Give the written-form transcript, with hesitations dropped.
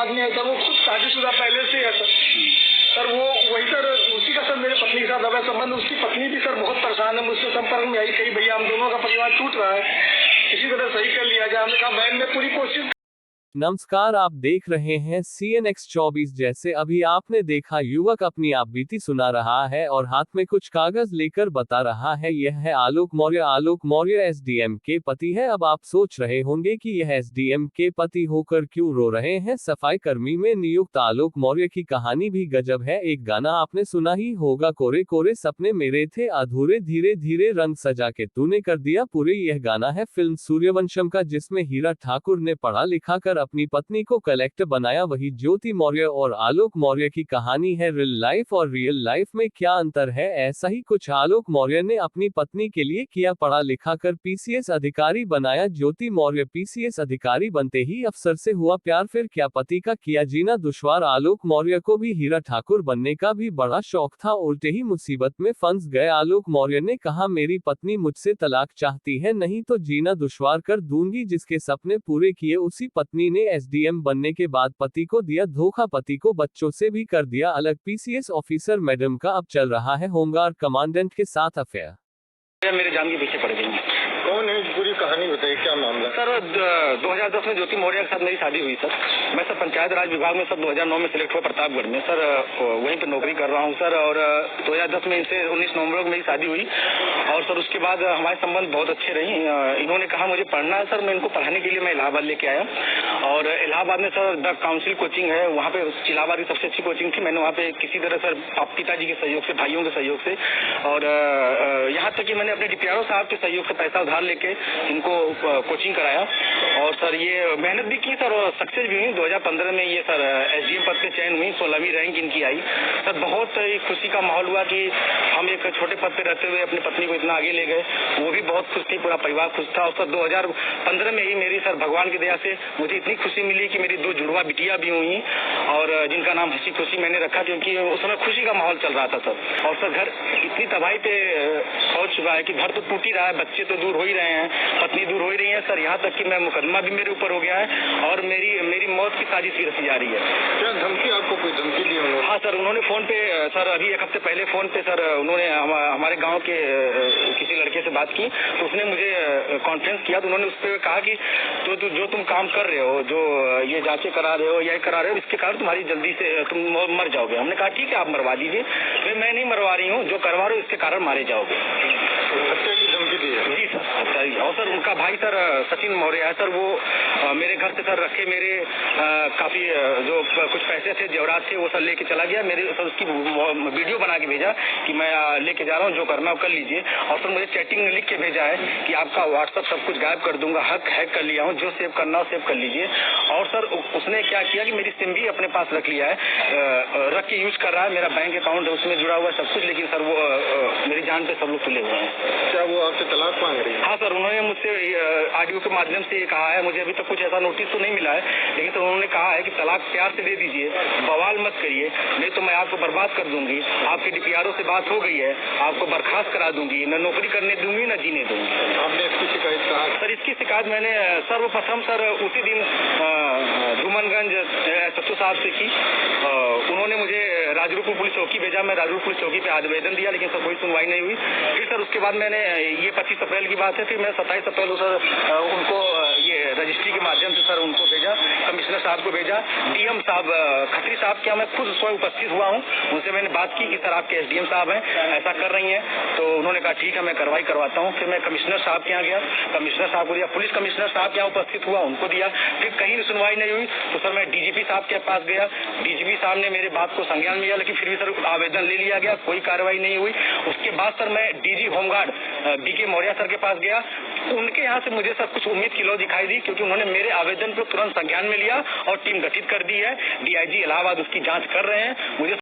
आदमी है सर, वो खुद शादीशुदा पहले से है सर। वो वही सर, उसी का सर मेरे पत्नी के साथ अवैध संबंध। उसकी पत्नी भी सर बहुत परेशान है, मुझसे संपर्क में आई, कही भैया हम दोनों का परिवार टूट रहा है, किसी तरह सही कर लिया जाए। हमने कहा बहन मैं पूरी कोशिश। नमस्कार, आप देख रहे हैं CNX 24। जैसे अभी आपने देखा, युवक अपनी आप बीती सुना रहा है और हाथ में कुछ कागज लेकर बता रहा है। यह है आलोक मौर्य। आलोक मौर्य SDM के पति है। अब आप सोच रहे होंगे कि यह SDM के पति होकर क्यों रो रहे हैं। सफाई कर्मी में नियुक्त आलोक मौर्य की कहानी भी गजब है। एक गाना आपने सुना ही होगा, कोरे कोरे सपने मेरे थे अधूरे, धीरे धीरे रंग सजा के तूने कर दिया पूरे। यह गाना है फिल्म सूर्यवंशम का, जिसमें हीरा ठाकुर ने पढ़ा लिखा कर अपनी पत्नी को कलेक्टर बनाया। वही ज्योति मौर्य और आलोक मौर्य की कहानी है। रियल लाइफ और रियल लाइफ में क्या अंतर है, ऐसा ही कुछ आलोक मौर्य ने अपनी पत्नी के लिए किया। पढ़ा लिखा कर PCS अधिकारी बनाया ज्योति मौर्य। PCS अधिकारी बनते ही अफसर से हुआ प्यार, फिर क्या पति का किया जीना दुश्वार। आलोक मौर्य को भी हीरा ठाकुर बनने का भी बड़ा शौक था, उल्टे ही मुसीबत में फंस गए। आलोक मौर्य ने कहा मेरी पत्नी मुझसे तलाक चाहती है, नहीं तो जीना दुश्वार कर दूंगी। जिसके सपने पूरे किए उसी पत्नी ने SDM बनने के बाद पति को दिया धोखा, पति को बच्चों से भी कर दिया अलग। PCS ऑफिसर मैडम का अब चल रहा है होमगार्ड कमांडेंट के साथ अफेयर। मेरे जान के पीछे पड़ गई। कौन है, पूरी कहानी बताइए, क्या मामला सर 2010 में ज्योति मौर्य के साथ मेरी शादी हुई सर। मैं सर पंचायत राज विभाग में सर 2009 में सिलेक्ट हुआ प्रतापगढ़ में सर, वहीं पे नौकरी कर रहा हूँ सर। और 2010 में इनसे 19 नवंबर को मेरी शादी हुई और सर उसके बाद हमारे संबंध बहुत अच्छे रही। इन्होंने कहा मुझे पढ़ना है सर, मैं इनको पढ़ाने के लिए मैं इलाहाबाद लेके आया और इलाहाबाद में सर द काउंसिल कोचिंग है, वहाँ पे इलाहाबाद की सबसे अच्छी कोचिंग थी। मैंने वहाँ पे किसी तरह सर पिताजी के सहयोग से, भाइयों के सहयोग से और यहाँ तक कि मैंने अपने DPRO साहब के सहयोग से पैसा उधार लेके इनको कोचिंग कराया और सर ये मेहनत भी की सर और सक्सेस भी हुई। 2015 में ये सर SDM पद पे चयन हुई, 16वीं रैंक इनकी आई सर। बहुत खुशी का माहौल हुआ कि हम एक छोटे पद पे रहते हुए अपनी पत्नी को इतना आगे ले गए। वो भी बहुत खुश थी, पूरा परिवार खुश था। और सर 2015 में ही मेरी सर भगवान की दया से मुझे इतनी खुशी मिली कि मेरी 2 जुड़वा बिटिया भी हुई और जिनका नाम हंसी खुशी मैंने रखा, क्योंकि उस समय खुशी का माहौल चल रहा था सर। और सर घर इतनी तबाही पे पहुंच चुका है कि घर तो टूट ही रहा है, बच्चे तो दूर हो ही रहे हैं, पत्नी दूर हो ही रही है सर। यहाँ तक कि मैं मुकदमा भी मेरे ऊपर हो गया है और मेरी मौत की साजिश भी रची जा रही है। क्या धमकी, आपको कोई धमकी दी उन्होंने? हाँ सर, उन्होंने फोन पे सर अभी 1 हफ्ते पहले फोन पे सर उन्होंने हमारे गांव के किसी लड़के से बात की, तो उसने मुझे कॉन्फ्रेंस किया। तो उन्होंने उस पर कहा कि जो तुम काम कर रहे हो, जो ये जांचें करा रहे हो, यह करा रहे हो, इसके कारण तुम्हारी जल्दी से तुम मर जाओगे। हमने कहा ठीक है आप मरवा दीजिए। मैं नहीं मरवा रही हूँ, जो करवा रहे हो इसके कारण मारे जाओगे। हत्या की धमकी दी है? जी सर। और सर उनका भाई सर सचिन मौर्य है सर, वो मेरे घर से सर रखे मेरे काफी जो कुछ पैसे थे, जेवरात थे, वो सर लेके चला गया। मेरे सर उसकी वीडियो बना के भेजा कि मैं लेके जा रहा हूँ, जो करना हो कर लीजिए। और सर मुझे चैटिंग लिख के भेजा है कि आपका WhatsApp सब कुछ गायब कर दूंगा, हैक कर लिया हूँ, जो सेव करना हो सेव कर लीजिए। और सर उसने क्या किया कि मेरी सिम भी अपने पास रख लिया है, रख के यूज कर रहा है। मेरा बैंक अकाउंट उसमें जुड़ा हुआ है सब कुछ, लेकिन सर वो मेरी जान पे सब लोग तुले हुए हैं। क्या वो आपसे तलाक मांग रही है? हाँ सर, उन्होंने मुझसे ऑडियो के माध्यम से ये कहा है, मुझे अभी तक कुछ ऐसा नोटिस तो नहीं मिला है, लेकिन तो उन्होंने कहा है कि तलाक प्यार से दे दीजिए, बवाल मत करिए, नहीं तो मैं आपको बर्बाद कर दूंगी। आपके DPRO से बात हो गई है, आपको बर्खास्त करा दूंगी, न नौकरी करने दूंगी न जीने दूंगी। आपने इसकी शिकायत कहा? सर इसकी शिकायत मैंने सर्वप्रथम सर उसी दिन धूमनगंज SHO साहब से की। उन्होंने मुझे राजरूपुर पुलिस चौकी भेजा, मैं राजरूपुर पुलिस चौकी पे आवेदन दिया, लेकिन सर कोई सुनवाई नहीं हुई। फिर सर उसके बाद मैंने ये 25 अप्रैल की बात है, फिर मैं 27 अप्रैल को सर उनको ये रजिस्ट्री के माध्यम से सर उनको भेजा, कमिश्नर साहब को भेजा। DM साहब खत्री साहब के यहाँ मैं खुद स्वयं उपस्थित हुआ हूँ, उनसे मैंने बात की कि सर आपके SDM साहब हैं, ऐसा कर रही हैं। तो उन्होंने कहा ठीक है मैं कार्रवाई करवाता हूँ। फिर मैं कमिश्नर साहब के यहाँ गया, कमिश्नर साहब को दिया, पुलिस कमिश्नर साहब के यहाँ उपस्थित हुआ, उनको दिया। फिर कहीं सुनवाई नहीं हुई तो सर मैं DGP साहब के पास गया, DGP साहब ने मेरे बात को संज्ञान में लिया, लेकिन फिर भी सर आवेदन ले लिया गया, कोई कार्रवाई नहीं हुई। उसके बाद सर मैं DG home guard BK Maurya sir के पास गया, उनके यहाँ से मुझे सर कुछ उम्मीद की लौ दिखाई दी, क्योंकि उन्होंने मेरे आवेदन को तुरंत संज्ञान में लिया और टीम गठित कर दी है। DIG इलाहाबाद उसकी जांच कर रहे हैं। मुझे